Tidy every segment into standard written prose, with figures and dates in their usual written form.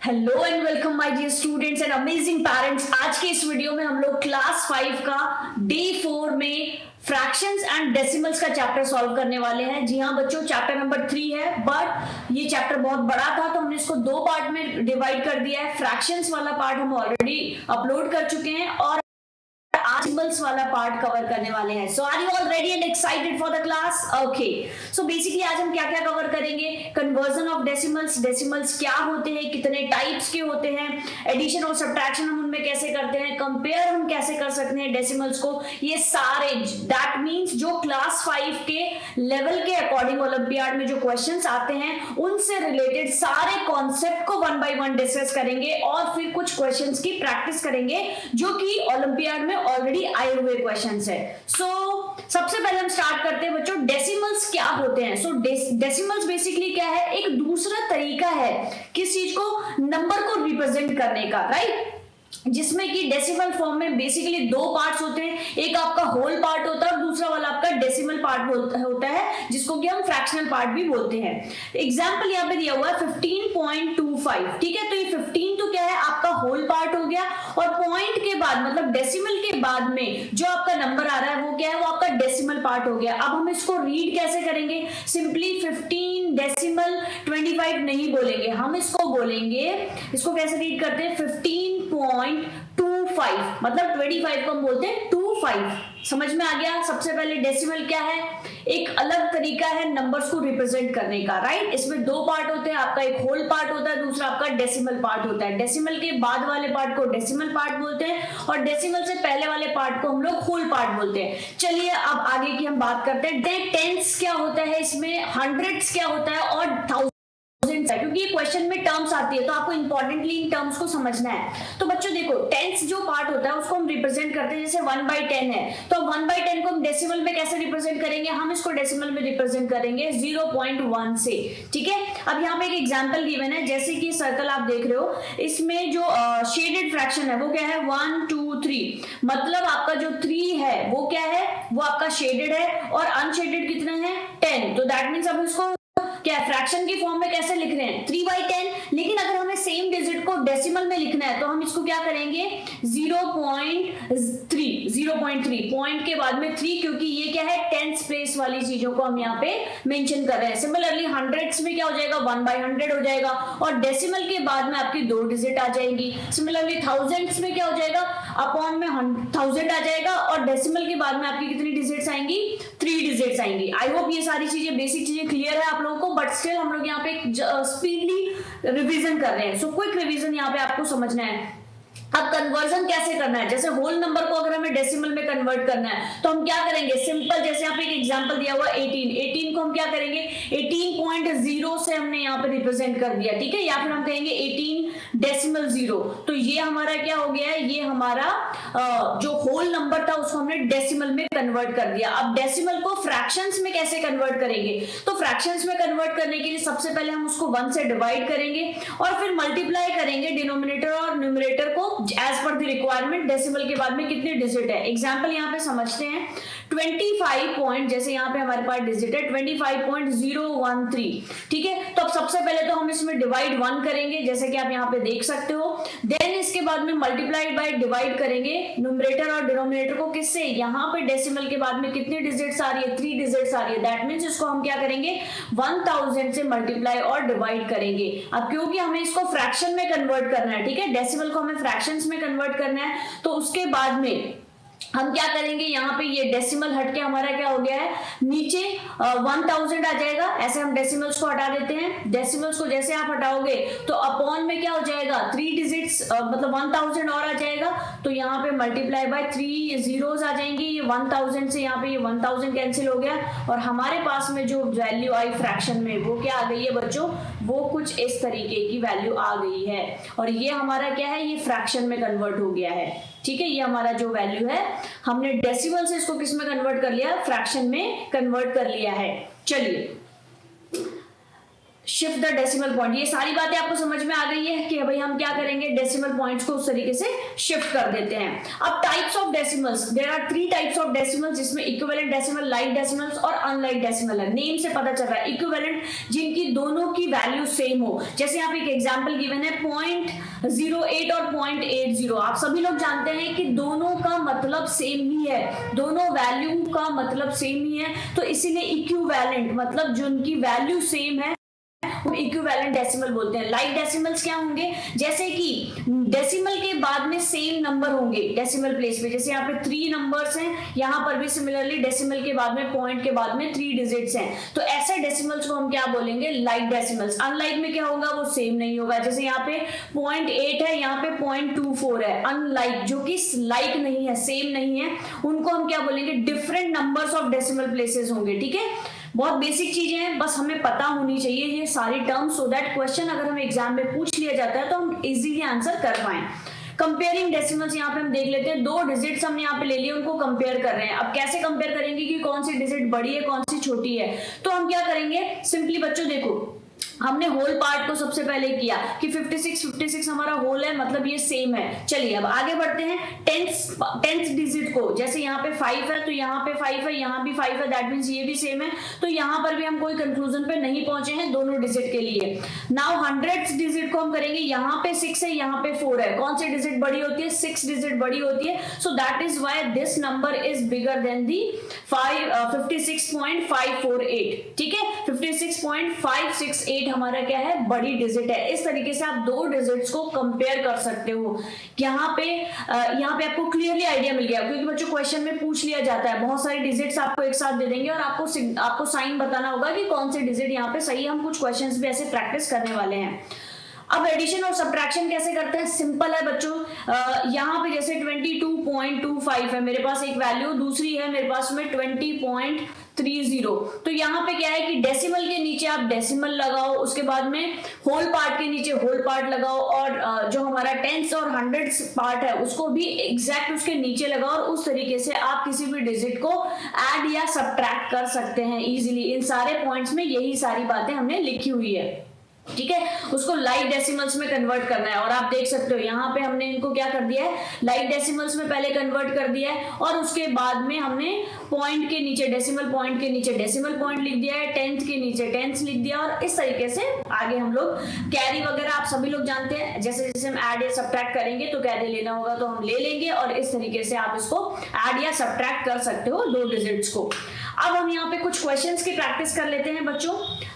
Hello and welcome my dear students and amazing parents. आज के इस वीडियो में हम लोग क्लास 5 का डे 4 में फ्रैक्शंस एंड डेसिमल्स का चैप्टर सॉल्व करने वाले हैं। जी हाँ बच्चों, चैप्टर नंबर 3 है, बट ये चैप्टर बहुत बड़ा था तो हमने इसको दो पार्ट में डिवाइड कर दिया है। फ्रैक्शंस वाला पार्ट हम ऑलरेडी अपलोड कर चुके हैं और डेसिमल्स वाला पार्ट कवर करने वाले हैं। So are you all ready and excited for the class? Okay, so basically आज हम क्या क्या कवर करेंगे? कन्वर्जन ऑफ डेसिमल्स, डेसिमल्स क्या होते हैं, कितने टाइप्स के होते हैं, एडिशन और सब्ट्रैक्शन हम उनमें कैसे करते हैं, कंपेयर हम कैसे कर सकते हैं डेसिमल्स को, ये सारे दैट मींस जो क्लास 5 के लेवल के अकॉर्डिंग ओलंपियाड में जो क्वेश्चंस आते हैं उनसे रिलेटेड सारे कॉन्सेप्ट को वन बाय वन डिस्कस करेंगे और फिर कुछ क्वेश्चंस की प्रैक्टिस करेंगे जो कि ओलंपियाड में ऑलरेडी आए हुए क्वेश्चंस है। सो सबसे पहले हम स्टार्ट करते हैं बच्चों, डेसिमल्स क्या होते हैं। सो डेसिमल्स बेसिकली क्या है? एक दूसरा तरीका है किस चीज को, नंबर को रिप्रेजेंट करने का, राइट? जिसमें कि डेसिमल फॉर्म में बेसिकली दो पार्ट्स होते हैं, एक आपका होल पार्ट होता है और दूसरा वाला आपका डेसिमल पार्ट होता है जिसको कि हम फ्रैक्शनल पार्ट भी बोलते हैं। एग्जांपल यहाँ पे दिया हुआ है 15.25, ठीक है? तो ये 15 तो क्या है, आपका होल पार्ट हो गया और पॉइंट के बाद मतलब डेसिमल के बाद में जो आपका नंबर आ रहा है वो क्या है, वो आपका डेसिमल पार्ट हो गया। अब हम इसको रीड कैसे करेंगे? सिंपली 15 डेसिमल 25 नहीं बोलेंगे, हम इसको बोलेंगे, इसको कैसे रीड करते हैं, 15.25 मतलब 25 को हम बोलते हैं 25। समझ में आ गया? सबसे पहले डेसिमल क्या है, एक अलग तरीका है नंबर्स को रिप्रेजेंट करने का, राइट? इसमें दो पार्ट होते हैं, आपका एक होल पार्ट होता है, दूसरा आपका डेसिमल पार्ट होता है। डेसिमल के बाद वाले पार्ट को डेसिमल पार्ट बोलते हैं और डेसिमल से पहले वाले पार्ट को हम लोग होल पार्ट बोलते हैं। चलिए अब आगे की हम बात करते हैं। टेंस क्या होता है इसमें, हंड्रेड्स क्या होता है और थाउजेंड, क्योंकि ये क्वेश्चन में टर्म्स आती है तो आपको इंपॉर्टेंटली इन टर्म्स को समझना है। तो बच्चों देखो, टेंस जो पार्ट होता है उसको हम रिप्रेजेंट करते हैं, जैसे 1/10 है तो 1/10 को हम डेसिमल में कैसे रिप्रेजेंट करेंगे? हम इसको डेसिमल में रिप्रेजेंट करेंगे 0.1 से, ठीक है? अब यहाँ पे एक एग्जांपल गिवन है, जैसे कि सर्कल आप देख रहे हो, इसमें जो शेडेड फ्रैक्शन है वो क्या है, 1 2 3, मतलब आपका जो 3 है वो क्या है, वो आपका शेडेड है और अनशेडेड कितना है, 10। तो दैट मींस अब इसको क्या फ्रैक्शन की फॉर्म में कैसे लिख रहे हैं, 3/10। लेकिन अगर हमें सेम डिजिट को डेसिमल में लिखना है तो हम इसको क्या करेंगे, 0.3 पॉइंट के बाद में 3, क्योंकि ये क्या है, टेंस प्लेस वाली चीजों को हम यहाँ पे मेंशन कर रहे हैं। सिमिलरली हंड्रेड्स में क्या हो जाएगा, 1/100 हो जाएगा और डेसिमल के बाद में आपकी 2 डिजिट आ जाएंगी। सिमिलरली थाउजेंड्स में क्या हो जाएगा, अपॉन में 1000 आ जाएगा और डेसिमल के बाद में आपकी कितनी डिजिट्स आएंगी, 3 डिजिट्स आएंगी। आई होप ये सारी चीजें, बेसिक चीजें क्लियर है आप लोगों को, बट स्टिल हम लोग यहाँ पे स्पीडली रिवीजन कर रहे हैं। सो क्विक रिवीजन यहाँ पे आपको समझना है। अब कन्वर्जन कैसे करना है, जैसे होल नंबर को अगर हमें डेसिमल में कन्वर्ट करना है तो हम क्या करेंगे, सिंपल, जैसे यहाँ पे एक एग्जांपल दिया हुआ 18 को हम क्या करेंगे, 18.0 से हमने यहाँ पे रिप्रेजेंट कर दिया, ठीक है? या फिर हम कहेंगे 18.0। तो ये हमारा क्या हो गया है, ये हमारा जो होल नंबर था उसको हमने डेसिमल में कन्वर्ट कर दिया। अब डेसिमल को फ्रैक्शंस में कैसे कन्वर्ट करेंगे? तो फ्रैक्शंस में कन्वर्ट करने के लिए सबसे पहले हम उसको 1 से डिवाइड करेंगे और फिर मल्टीप्लाई करेंगे डिनोमिनेटर और न्यूमरेटर को as per the requirement. Decimal के बाद में कितने डिजिट है, एग्जांपल यहाँ पे समझते हैं। 25 पॉइंट, जैसे यहाँ पे हमारे पास डिजिट है 25.013, ठीक है? तो अब सबसे पहले तो हम इसमें डिवाइड 1 करेंगे, जैसे कि आप यहाँ पे देख सकते हो। देन इसके बाद में मल्टीप्लाइड बाय डिवाइड करेंगे न्यूमरेटर और डिनोमिनेटर को, किससे, यहाँ पे डेसिमल के बाद में कितनी डिजिट्स आ रही है, 3 डिजिट्स आ रही है। दैट मींस इसको हम क्या करेंगे, 1000 से मल्टीप्लाई और डिवाइड करेंगे। अब क्योंकि हमें इसको फ्रैक्शन में कन्वर्ट करना है, ठीक है, डेसिमल को हमें फ्रैक्शंस में कन्वर्ट करना है, तो उसके बाद में हम क्या करेंगे, यहाँ पे ये डेसिमल हटके हमारा क्या हो गया है, नीचे 1000 आ जाएगा। ऐसे हम डेसिमल्स को हटा देते हैं। डेसिमल्स को जैसे आप हटाओगे तो अपॉन में क्या हो जाएगा, 3 डिजिट्स मतलब 1000 और आ जाएगा। तो यहाँ पे मल्टीप्लाई बाय 3 जीरोस आ जाएंगी, ये 1000 से यहाँ पे ये 1000 कैंसिल हो गया और हमारे पास में जो वैल्यू आई फ्रैक्शन में वो क्या आ गई है बच्चों, वो कुछ इस तरीके की वैल्यू आ गई है और ये हमारा क्या है, ये फ्रैक्शन में कन्वर्ट हो गया है, ठीक है? ये हमारा जो वैल्यू है हमने डेसिमल से इसको किस में कन्वर्ट कर लिया, फ्रैक्शन में कन्वर्ट कर लिया है। चलिए शिफ्ट द डेसिमल पॉइंट। ये सारी बातें आपको समझ में आ गई है कि भाई हम क्या करेंगे, डेसिमल पॉइंट्स को उस तरीके से शिफ्ट कर देते हैं। अब types of decimals, there are 3 types of decimals, जिसमें इक्विवेलेंट डेसिमल, लाइक डेसिमल्स और अनलाइक डेसिमल है। नेम से पता चल रहा है इक्विवेलेंट, जिनकी दोनों की वैल्यू सेम हो। जैसे यहाँ पे एक एग्जांपल गिवन है 0.08 और 0.80। आप सभी लोग जानते हैं कि दोनों का मतलब सेम ही है, दोनों वैल्यू का मतलब सेम ही है, तो इसीलिए इक्विवेलेंट मतलब जो उनकी वैल्यू सेम है इक्विवेलेंट डेसिमल बोलते हैं। लाइक डेसिमल्स क्या होंगे, जैसे कि डेसिमल के बाद में सेम नंबर होंगे डेसिमल प्लेस पे, जैसे यहाँ पे 3 नंबर्स हैं, यहाँ पर भी सिमिलरली डेसिमल के बाद में पॉइंट के बाद में 3 डिजिट्स हैं, तो ऐसे डेसिमल्स को हम क्या बोलेंगे, लाइक डेसिमल्स। अनलाइक में क्या होगा, वो सेम नहीं होगा। जैसे यहाँ पे 0.8 है, यहाँ पे 0.24 है। अनलाइक जो कि लाइक नहीं है, सेम नहीं है, उनको हम क्या बोलेंगे, different numbers of decimal places होंगे। ठीक है, बहुत बेसिक चीजें हैं, बस हमें पता होनी चाहिए ये सारी टर्म्स, सो दैट क्वेश्चन अगर हमें एग्जाम में पूछ लिया जाता है तो हम इजीली आंसर कर पाए। कंपेयरिंग डेसिमल्स यहाँ पे हम देख लेते हैं, 2 डिजिट्स हमने यहाँ पे ले लिए, उनको कंपेयर कर रहे हैं। अब कैसे कंपेयर करेंगे कि कौन सी डिजिट बड़ी है कौन सी छोटी है, तो हम क्या करेंगे, सिंपली बच्चों देखो, हमने होल पार्ट को सबसे पहले किया कि 56 हमारा होल है, मतलब ये सेम है। चलिए अब आगे बढ़ते हैं, टेंथ डिजिट को, जैसे यहाँ पे 5 है तो यहाँ पे 5 है, यहाँ भी 5 है, दैट मींस ये भी सेम है, तो यहाँ पर भी हम कोई कंक्लूजन पे नहीं पहुंचे हैं दोनों डिजिट के लिए। नाउ हंड्रेड्स डिजिट को हम करेंगे, यहाँ पे 6 है, यहाँ पे 4 है, कौन सी डिजिट बड़ी होती है, 6 डिजिट बड़ी होती है, so that is why this number is bigger than the 56.548। ठीक है, 56.568 हमारा क्या है, बड़ी डिजिट है। इस तरीके से आप 2 डिजिट्स को कंपेयर कर सकते हो। यहाँ पे आपको क्लियरली आइडिया मिल गया, क्योंकि बच्चों क्वेश्चन में पूछ लिया जाता है, बहुत सारी डिजिट्स आपको एक साथ दे देंगे और आपको साइन बताना होगा कि कौन सी डिजिट यहाँ पे सही है। हम कुछ क्वेश्चंस भी ऐसे प्रैक्टिस करने वाले हैं। अब एडिशन और सब्ट्रैक्शन कैसे करते हैं, सिंपल है बच्चों। यहाँ पे जैसे 22.25 है मेरे पास एक वैल्यू, दूसरी है मेरे पास में 20.30, तो यहाँ पे क्या है कि डेसिमल के नीचे आप डेसिमल लगाओ, उसके बाद में होल पार्ट के नीचे होल पार्ट लगाओ, और जो हमारा टेंस और हंड्रेड्स पार्ट है उसको भी एग्जैक्ट उसके नीचे लगाओ, और उस तरीके से आप किसी भी डिजिट को ऐड या सब्ट्रैक्ट कर सकते हैं इजीली। इन सारे पॉइंट्स में यही सारी बातें हमने लिखी हुई है। ठीक है, उसको लाइक डेसिमल्स में कन्वर्ट करना है, और आप देख सकते हो यहाँ पे हमने इनको क्या कर दिया है, लाइक डेसिमल्स में पहले कन्वर्ट कर दिया है, और उसके बाद में हमने पॉइंट के नीचे डेसिमल पॉइंट के नीचे डेसिमल पॉइंट लिख दिया है, टेंथ के नीचे टेंथ लिख दिया, और इस तरीके से आगे हम लोग कैरी वगैरह आप सभी लोग जानते हैं, जैसे जैसे हम ऐड या सब्ट्रैक्ट करेंगे तो कैरी लेना होगा तो हम ले लेंगे, और इस तरीके से आप इसको ऐड या सब्ट्रैक्ट कर सकते हो 2 डिजिट्स को। अब हम यहाँ पे कुछ क्वेश्चंस की प्रैक्टिस कर लेते हैं बच्चों।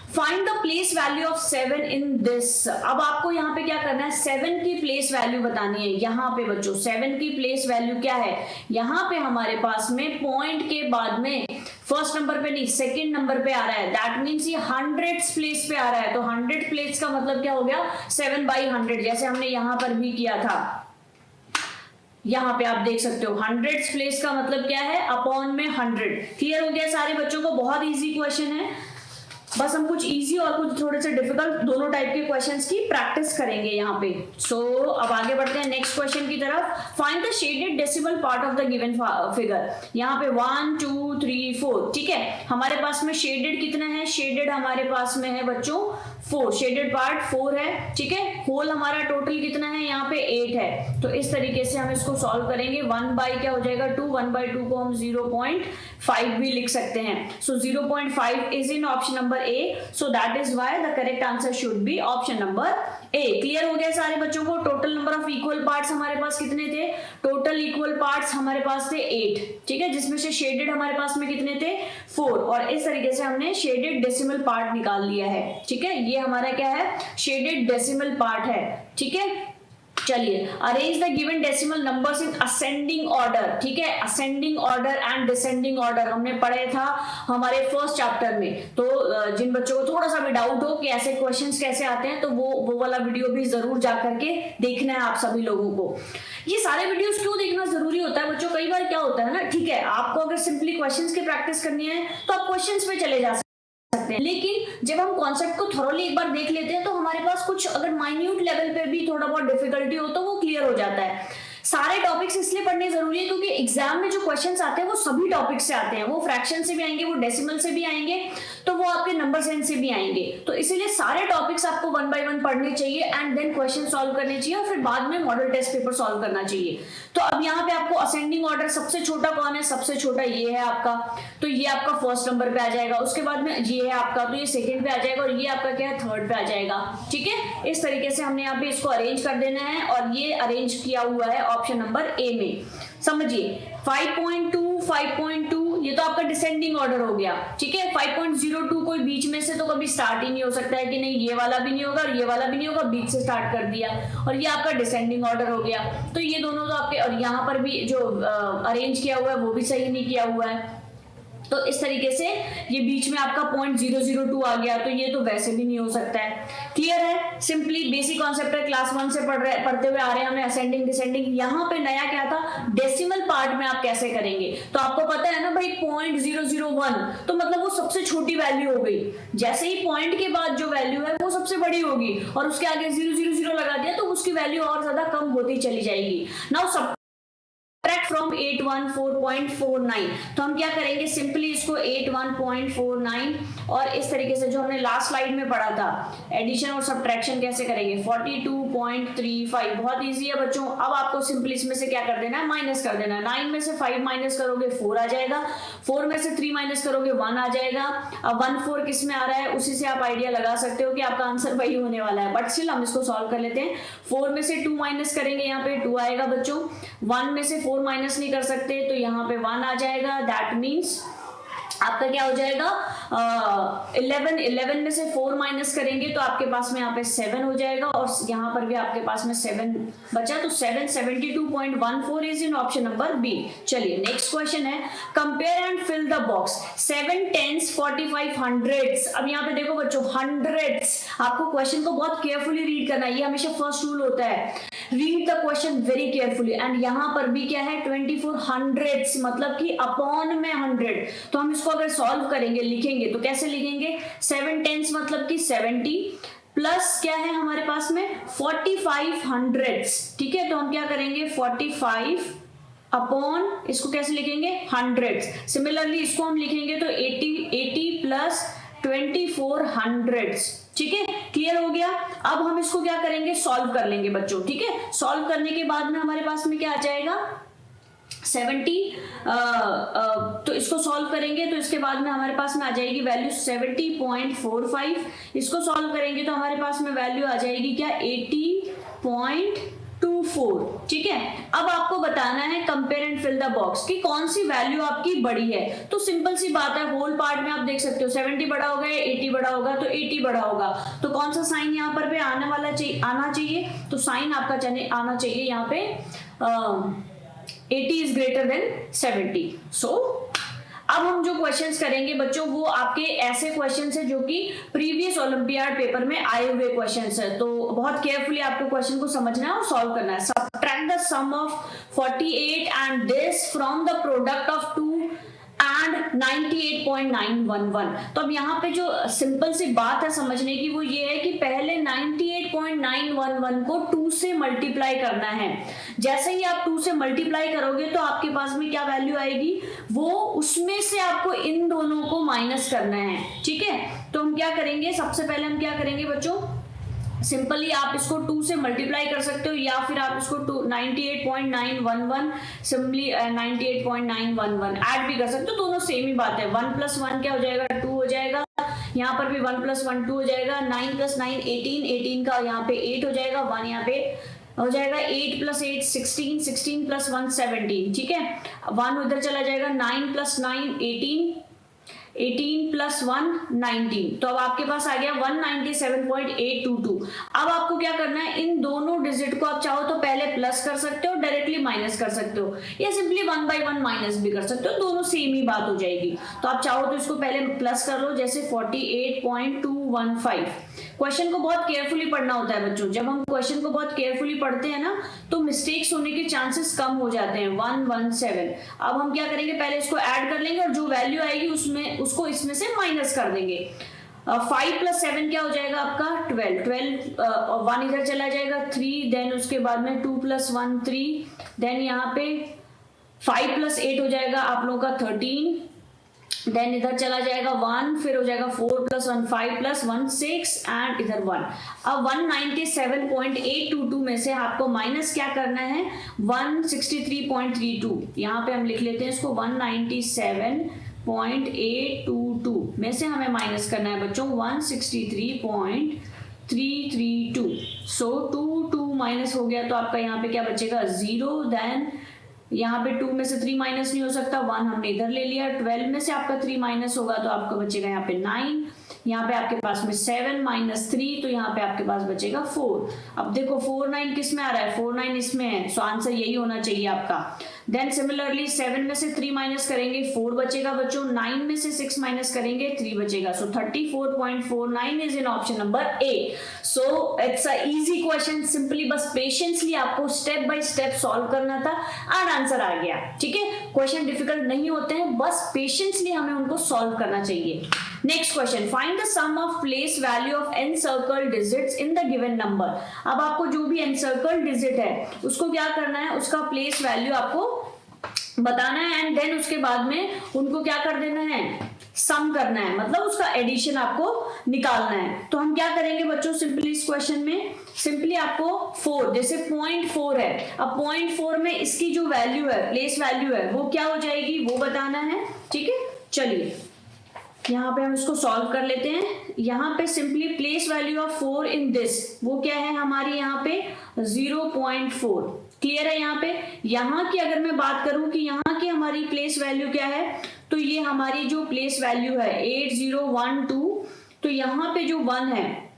Find the place value of 7 in this. अब आपको यहाँ पे क्या करना है, 7 की प्लेस वैल्यू बतानी है। यहाँ पे बच्चों 7 की प्लेस वैल्यू क्या है, यहाँ पे हमारे पास में पॉइंट के बाद में फर्स्ट नंबर पे नहीं सेकंड नंबर पे आ रहा है, दैट मींस ये हंड्रेड्स प्लेस पे आ रहा है, तो 100 प्लेस का मतलब क्या हो गया, 7/100, जैसे हमने यहाँ पर भी किया था। यहाँ पे आप देख सकते हो हंड्रेड्स प्लेस का मतलब क्या है, अपॉन में 100। क्लियर हो गया सारे बच्चों को, बहुत इजी क्वेश्चन है, बस हम कुछ इजी और कुछ थोड़े से डिफिकल्ट दोनों टाइप के क्वेश्चंस की प्रैक्टिस करेंगे यहाँ पे। अब आगे बढ़ते हैं नेक्स्ट क्वेश्चन की तरफ। Find the shaded decimal part of the given figure. यहाँ पे 1 2 3 4, ठीक है, हमारे पास में शेडेड कितना है, शेडेड हमारे पास में है बच्चों 4, शेडेड पार्ट 4 है। ठीक है, होल हमारा टोटल कितना है, यहाँ पे 8 है, तो इस तरीके से हम इसको सॉल्व करेंगे। 1 बाई क्या हो जाएगा 2, 1/2 को हम 0.5 भी लिख सकते हैं, सो 0.5 is in option number A, so that is why the correct answer should be option number A. Clear हो गया सारे बच्चों को। Total number of equal parts हमारे पास कितने थे, टोटल इक्वल पार्ट्स हमारे पास थे 8, ठीक है, जिसमें से शेडेड हमारे पास में कितने थे 4, और इस तरीके से हमने शेडेड डेसिमल पार्ट निकाल लिया है। ठीक है, ये हमारा क्या है, शेडेड डेसिमल पार्ट है। ठीक है, चलिए arrange the given decimal numbers in ascending order. ठीक है, ascending order and descending order हमने पढ़े था हमारे फर्स्ट चैप्टर में, तो जिन बच्चों को थोड़ा सा भी डाउट हो कि ऐसे क्वेश्चंस कैसे आते हैं, तो वो वाला वीडियो भी जरूर जा करके देखना है आप सभी लोगों को। ये सारे वीडियोस क्यों देखना जरूरी होता है बच्चों, कई बार क्या होता है ना, ठीक है, आपको अगर सिंपली क्वेश्चंस की प्रैक्टिस करनी है तो आप क्वेश्चंस पे चले जा सकते हैं, लेकिन जब हम कॉन्सेप्ट को थोरोली एक बार देख लेते हैं तो हमारे पास कुछ अगर माइन्यूट लेवल पे भी थोड़ा बहुत डिफिकल्टी हो तो वो क्लियर हो जाता है। सारे टॉपिक्स इसलिए पढ़ने जरूरी है क्योंकि एग्जाम में जो क्वेश्चंस आते हैं वो सभी टॉपिक से आते हैं, वो फ्रैक्शन से भी आएंगे, वो डेसिमल से भी आएंगे, तो वो आपके नंबर सेंस से भी आएंगे। तो इसीलिए सारे टॉपिक्स आपको 1 बाय 1 पढ़ने चाहिए एंड देन क्वेश्चन सॉल्व करने चाहिए और फिर बाद में मॉडल टेस्ट पेपर सॉल्व करना चाहिए। तो अब यहाँ पे आपको असेंडिंग ऑर्डर, सबसे छोटा कौन है, सबसे छोटा ये है आपका, तो ये आपका फर्स्ट नंबर पे आ जाएगा, उसके बाद में ये है आपका, तो ये सेकंड पे आ जाएगा और ये आपका क्या है, थर्ड पे आ जाएगा। ठीक है, इस तरीके से हमने यहाँ पे इसको अरेंज कर देना है और ये अरेंज किया हुआ है ऑप्शन नंबर ए में। समझिए 5.2 5.2 ये तो आपका डिसेंडिंग ऑर्डर हो गया। ठीक है, 5.02 कोई बीच में से तो कभी स्टार्ट ही नहीं हो सकता है कि नहीं, ये वाला भी नहीं होगा और ये वाला भी नहीं होगा, बीच से स्टार्ट कर दिया और ये आपका डिसेंडिंग ऑर्डर हो गया। तो ये दोनों तो आपके, और यहाँ पर भी जो अरेंज किया हुआ है वो भी सही नहीं किया हुआ है। तो इस तरीके से ये बीच में आपका 0.002 आ गया, तो ये तो वैसे भी नहीं हो सकता है। क्लियर है, सिंपली बेसिक कॉन्सेप्ट है, क्लास 1 से पढ़ते हुए आ रहे हैं हमने, असेंडिंग डिसेंडिंग। यहाँ पे नया क्या था, डेसिमल पार्ट में आप कैसे करेंगे। तो आपको पता है ना भाई 0.001 तो मतलब वो सबसे छोटी वैल्यू हो गई, जैसे ही पॉइंट के बाद जो वैल्यू है वो सबसे बड़ी होगी और उसके आगे 000 लगा दिया तो उसकी वैल्यू और ज्यादा कम होती चली जाएगी। नाउ सब फ्रॉम 814.49, तो हम क्या करेंगे, सिंपली इसको 81.49 और इस तरीके से जो हमने लास्ट स्लाइड में पढ़ा था एडिशन और सब्ट्रैक्शन कैसे करेंगे, 42.35। बहुत इजी है बच्चों। अब आपको सिंपली इसमें से क्या कर देना है, माइनस कर देना है। 9 में से 5 माइनस करोगे 4 आ जाएगा, 4 में से 3 माइनस करोगे 1 आ जाएगा। अब 1 4 किस में आ रहा है, उसी से आप आइडिया लगा सकते हो कि आपका आंसर वही होने वाला है, बट स्टिल हम इसको सॉल्व कर लेते हैं। 4 में से 2 माइनस करेंगे, यहाँ पे 2 आएगा बच्चों। 1 में से 4 माइनस नहीं कर सकते तो यहाँ पे 1 आ जाएगा। दैट मीन्स आपका क्या हो जाएगा, 11 में से 4 माइनस करेंगे तो आपके पास में यहाँ पे 7 हो जाएगा और यहाँ पर भी आपके पास में 7 बचा, तो 772.14 is in option number B. चलिए नेक्स्ट क्वेश्चन है, compare and fill the box 7 10s 45 100s। अब यहाँ पे देखो बच्चों 100s, आपको क्वेश्चन को बहुत केयरफुली रीड करना है, ये हमेशा फर्स्ट रूल होता है, read the question very carefully. And यहाँ पर भी क्या है 24 100s मतलब कि अपॉन में 100, तो हम इसको अगर सॉल्व करेंगे लिखेंगे तो कैसे लिखेंगे, 7 10s मतलब कि 70 प्लस क्या है हमारे पास में 45 100s। ठीक है, तो हम क्या करेंगे 45 अपॉन, इसको कैसे लिखेंगे 100s। सिमिलरली इसको हम लिखेंगे तो 80 प्लस 24 100s। ठीक है, क्लियर हो गया। अब हम इसको क्या करेंगे, सॉल्व कर लेंगे बच्चों। ठीक है, सॉल्व करने के बाद में हमारे पास में क्या आ जाएगा 70, तो इसको सॉल्व करेंगे तो इसके बाद में हमारे पास में आ जाएगी वैल्यू 70.45। इसको सॉल्व करेंगे तो हमारे पास में वैल्यू आ जाएगी क्या 80.24। ठीक है, अब आपको बताना है compare and fill the box कि कौन सी वैल्यू आपकी बड़ी है। तो सिंपल सी बात है, होल पार्ट में आप देख सकते हो 70 बड़ा होगा या 80 बड़ा होगा, तो 80 बड़ा होगा, तो कौन सा साइन यहाँ पर पे आना चाहिए, तो साइन आपका आना चाहिए यहाँ पे 80 is greater than 70। So अब हम जो क्वेश्चंस करेंगे बच्चों वो आपके ऐसे क्वेश्चंस है जो कि प्रीवियस ओलंपियाड पेपर में आए हुए क्वेश्चंस है, तो बहुत केयरफुली आपको क्वेश्चन को समझना है और सॉल्व करना है। Subtract the sum of 48 and this from the product of 2 and 98.911। तो अब यहाँ पे जो सिंपल सी बात है समझने की वो ये है कि पहले 98.911 को 2 से मल्टीप्लाई करना है। जैसे ही आप 2 से मल्टीप्लाई करोगे तो आपके पास में क्या वैल्यू आएगी, वो उसमें से आपको इन दोनों को माइनस करना है। ठीक है, तो हम क्या करेंगे, सबसे पहले हम क्या करेंगे बच्चों, सिंपली आप इसको 2 से मल्टीप्लाई कर सकते हो या फिर आप इसको 98.911 सिंपली 98.911 ऐड भी कर सकते हो, दोनों सेम ही बात है। 1 + 1 क्या हो जाएगा 2 हो जाएगा, यहाँ पर भी 1 + 1 2 हो जाएगा। 9 + 9 18 का यहाँ पे 8 हो जाएगा, 1 यहाँ पे हो जाएगा। 8 + 8 16 16 + 1 17। ठीक है, 1 उधर चला जाएगा। 9 + 9 18 + 1 19, तो अब आपके पास आ गया 197.822। अब आपको क्या करना है, इन दोनों डिजिट को आप चाहो तो पहले प्लस कर सकते हो, डायरेक्टली माइनस कर सकते हो, या सिंपली 1 by 1 माइनस भी कर सकते हो, दोनों सेम ही बात हो जाएगी। तो आप चाहो तो इसको पहले प्लस कर लो, जैसे 48.215। क्वेश्चन को बहुत केयरफुली पढ़ना होता है बच्चों, जब हम क्वेश्चन को बहुत केयरफुली पढ़ते हैं ना तो मिस्टेक्स होने के चांसेस कम हो जाते हैं। 117। अब हम क्या करेंगे, पहले इसको ऐड कर लेंगे और जो वैल्यू आएगी उसको इसमें से माइनस कर देंगे। 5 + 7 क्या हो जाएगा आपका 12, 1 इधर चला जाएगा 3, देन उसके बाद में 2 + 1 3, देन यहाँ पे 5 + 8 हो जाएगा आप लोगों का 13, देन इधर चला जाएगा 1, फिर हो जाएगा 4 + 1 5 + 1 6 एंड इधर 1। अब 197.822 में से आपको माइनस क्या करना है 163.32, यहाँ पे हम लिख लेते हैं इसको 197.822 में से हमें माइनस करना है बच्चों 163.332। सो 2 माइनस हो गया तो आपका यहाँ पे क्या बचेगा 0, देन यहाँ पे 2 में से 3 माइनस नहीं हो सकता, 1 हमने इधर ले लिया, 12 में से आपका 3 माइनस होगा तो आपका बचेगा यहाँ पे 9, यहाँ पे आपके पास में 7 - 3 तो यहाँ पे आपके पास बचेगा 4। अब देखो 4 9 किस में आ रहा है 4 9 इसमें है, सो आंसर यही होना चाहिए आपका। देन सिमिलरली 7 में से 3 माइनस करेंगे 4 बचेगा बच्चों, 9 में से 6 माइनस करेंगे 3 बचेगा, सो 34.49 is in option number A. So it's a easy question, simply बस पेशेंसली आपको स्टेप बाय स्टेप सॉल्व करना था एंड आंसर आ गया। ठीक है, क्वेश्चन डिफिकल्ट नहीं होते हैं, बस पेशेंसली हमें उनको सॉल्व करना चाहिए। Next question, find the sum of place value of encircled digits in the given number. अब आपको जो भी एनसर्कल्ड डिजिट है उसको क्या करना है, उसका प्लेस वैल्यू आपको बताना है एंड देन उसके बाद में उनको क्या कर देना है सम करना है, मतलब उसका एडिशन आपको निकालना है। तो हम क्या करेंगे बच्चों सिंपली इस क्वेश्चन में, सिंपली आपको 4 जैसे 0.4 है, अब 0.4 में इसकी जो वैल्यू है प्लेस वैल्यू है वो क्या हो जाएगी वो बताना है। ठीक है, चलिए यहाँ पे हम इसको सॉल्व कर लेते हैं। यहाँ पे simply place value of 4 in this वो क्या है हमारी यहाँ पे 0.4। क्लियर है यहाँ पे। यहाँ की अगर मैं बात करूं कि यहाँ की हमारी प्लेस वैल्यू क्या है, तो ये हमारी जो प्लेस वैल्यू है 8012, तो यहाँ पे जो 1 है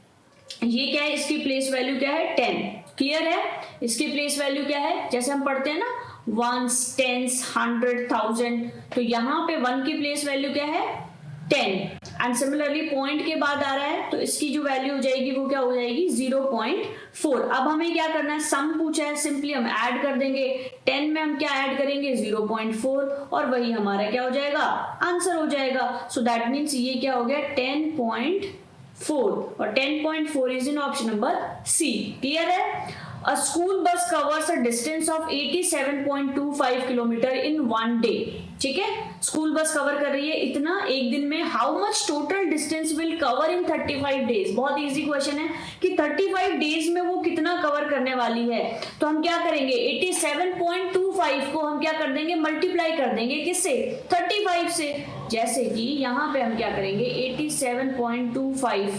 ये क्या है, इसकी प्लेस वैल्यू क्या है 10। क्लियर है, इसकी प्लेस वैल्यू क्या है, जैसे हम पढ़ते हैं ना वंस, टेंस, 100, 1000, तो यहाँ पे 1 की प्लेस वैल्यू क्या है 10 एंड सिमिलरली पॉइंट के बाद आ रहा है तो इसकी जो वैल्यू हो जाएगी वो क्या हो जाएगी 0.4। अब हमें क्या करना है, सम पूछा है, सिंपली हम ऐड कर देंगे, 10 में हम क्या ऐड करेंगे 0.4 और वही हमारा क्या हो जाएगा आंसर हो जाएगा। सो दैट मीन्स ये क्या हो गया 10.4 और 10.4 is in option number C. Clear है। A school bus covers a distance of 87.25 kilometre in 1 day। ठीक है, स्कूल बस कवर कर रही है इतना एक दिन में। How much total distance will cover in 35 days. बहुत इजी क्वेश्चन है कि 35 डेज में वो कितना कवर करने वाली है। तो हम क्या करेंगे 87.25 को हम क्या कर देंगे मल्टीप्लाई कर देंगे किससे 35 से। जैसे कि यहाँ पे हम क्या करेंगे 87.25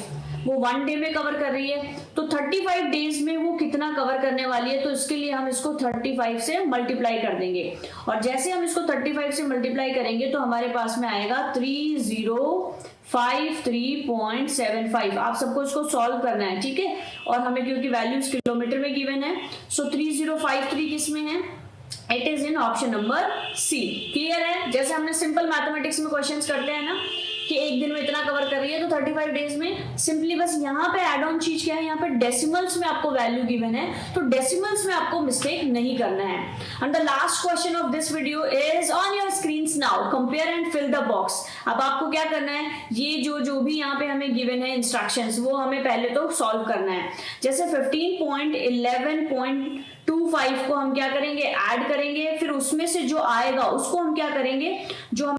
वो 1 डे में कवर कर रही है, तो 35 डेज में वो कितना कवर करने वाली है, तो इसके लिए हम इसको 35 से मल्टीप्लाई कर देंगे। और जैसे हम इसको 35 से मल्टीप्लाई करेंगे तो हमारे पास में आएगा 3053.75। आप सबको इसको सॉल्व करना है। ठीक है, और हमें क्योंकि वैल्यूज किलोमीटर में गिवन है, सो 3053 किस में है, it is in option number C. Clear है। जैसे हमने सिंपल मैथमेटिक्स में क्वेश्चंस करते हैं ना कि एक दिन में इतना कवर कर रही है, तो 35 डेज में सिंपली बस यहाँ पे एड ऑन चीज क्या है, यहाँ पे डेसिमल्स में आपको वैल्यू गिवन है, तो डेसिमल्स में आपको मिस्टेक नहीं करना है। And the last question of this video is on your screens now, compare and fill the box. अब आपको क्या करना है, ये जो भी यहाँ पे हमें गिवन है इंस्ट्रक्शंस वो हमें पहले तो सॉल्व करना है। जैसे 15.11.25 को हम क्या करेंगे ऐड करेंगे, फिर उसमें से जो आएगा उसको हम क्या करेंगे, जो हमें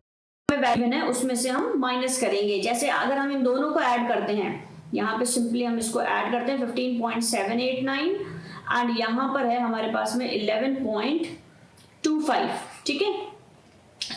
वैल्यू है उसमें से हम माइनस करेंगे। जैसे अगर हम इन दोनों को ऐड करते हैं, यहाँ पे सिंपली हम इसको ऐड करते हैं 15.789 एंड यहाँ पर है हमारे पास में 11.25। ठीक है,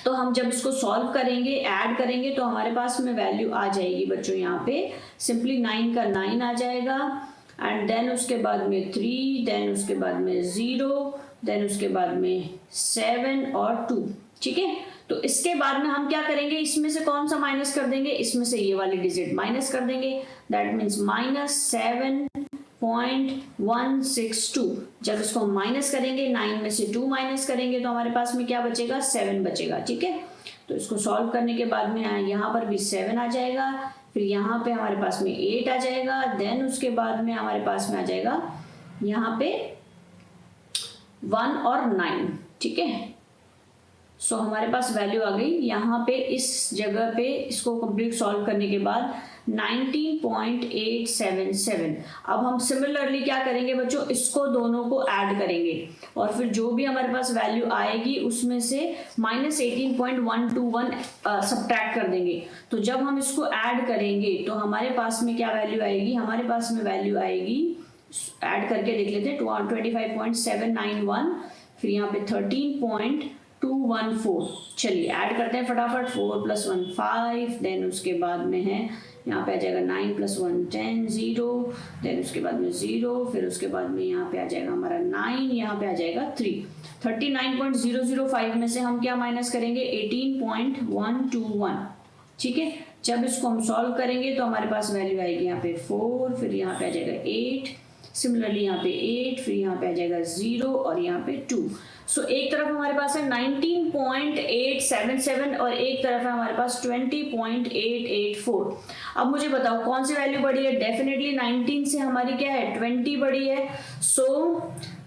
तो हम जब इसको सॉल्व करेंगे ऐड करेंगे तो हमारे पास में वैल्यू आ जाएगी बच्चों, यहाँ पे सिंपली 9 का 9 आ जाएगा एंड देन उसके बाद में 3, देन उसके बाद में 0, देन उसके बाद में 7 और 2। ठीक है, तो इसके बाद में हम क्या करेंगे, इसमें से कौन सा माइनस कर देंगे, इसमें से ये वाली डिजिट माइनस कर देंगे, दैट मीन्स -7.162। जब इसको हम माइनस करेंगे 9 में से 2 माइनस करेंगे तो हमारे पास में क्या बचेगा 7 बचेगा। ठीक है, तो इसको सॉल्व करने के बाद में यहाँ पर भी 7 आ जाएगा, फिर यहाँ पे हमारे पास में 8 आ जाएगा, देन उसके बाद में हमारे पास में आ जाएगा यहाँ पे 1 और 9। ठीक है, सो हमारे पास वैल्यू आ गई। यहाँ पे इस जगह पे इसको कंप्लीट सॉल्व करने के बाद 19.877। अब हम सिमिलरली क्या करेंगे बच्चों, इसको दोनों को ऐड करेंगे और फिर जो भी हमारे पास वैल्यू आएगी उसमें से -18.121 सब्ट्रैक्ट कर देंगे। तो जब हम इसको ऐड करेंगे तो हमारे पास में क्या वैल्यू आएगी, हमारे पास में वैल्यू आएगी, ऐड करके देख लेते हैं, 25.791, फिर यहाँ पे 13.214। चलिए ऐड करते हैं फटाफट, 4 + 1 5, देन उसके बाद में है यहाँ पे आ जाएगा 9 + 1 10 0, देन उसके बाद में 0, फिर उसके बाद में यहाँ पे आ जाएगा हमारा 9, यहाँ पे आ जाएगा 3। 39.005 में से हम क्या माइनस करेंगे, 18.121। ठीक है, जब इसको हम सॉल्व करेंगे तो हमारे पास वैल्यू आएगी यहाँ पे 4, फिर यहाँ पे आ जाएगा 8, सिमिलरली यहाँ पे 8, फिर यहाँ पे आ जाएगा 0 और यहाँ पे 2। सो एक तरफ हमारे पास है 19.877 और एक तरफ है हमारे पास 20.884। अब मुझे बताओ कौन सी वैल्यू बड़ी है, डेफिनेटली 19 से हमारी क्या है, 20 बड़ी है। सो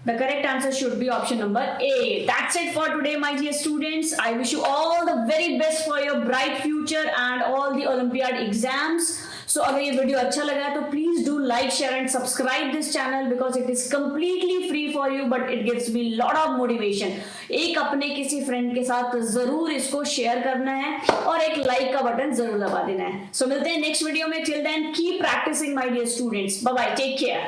the correct answer should be option number A. That's it for today, my dear students. I wish you all the very best for your bright future and all the Olympiad exams. So अगर ये video अच्छा लगा है तो please do like, share and subscribe this channel because it is completely free for you but it gives me lot of motivation. एक अपने किसी friend के साथ जरूर इसको शेयर करना है और एक लाइक का बटन जरूर दबा देना है। सो मिलते हैं नेक्स्ट वीडियो में, till then keep practising my dear students, bye bye, take care.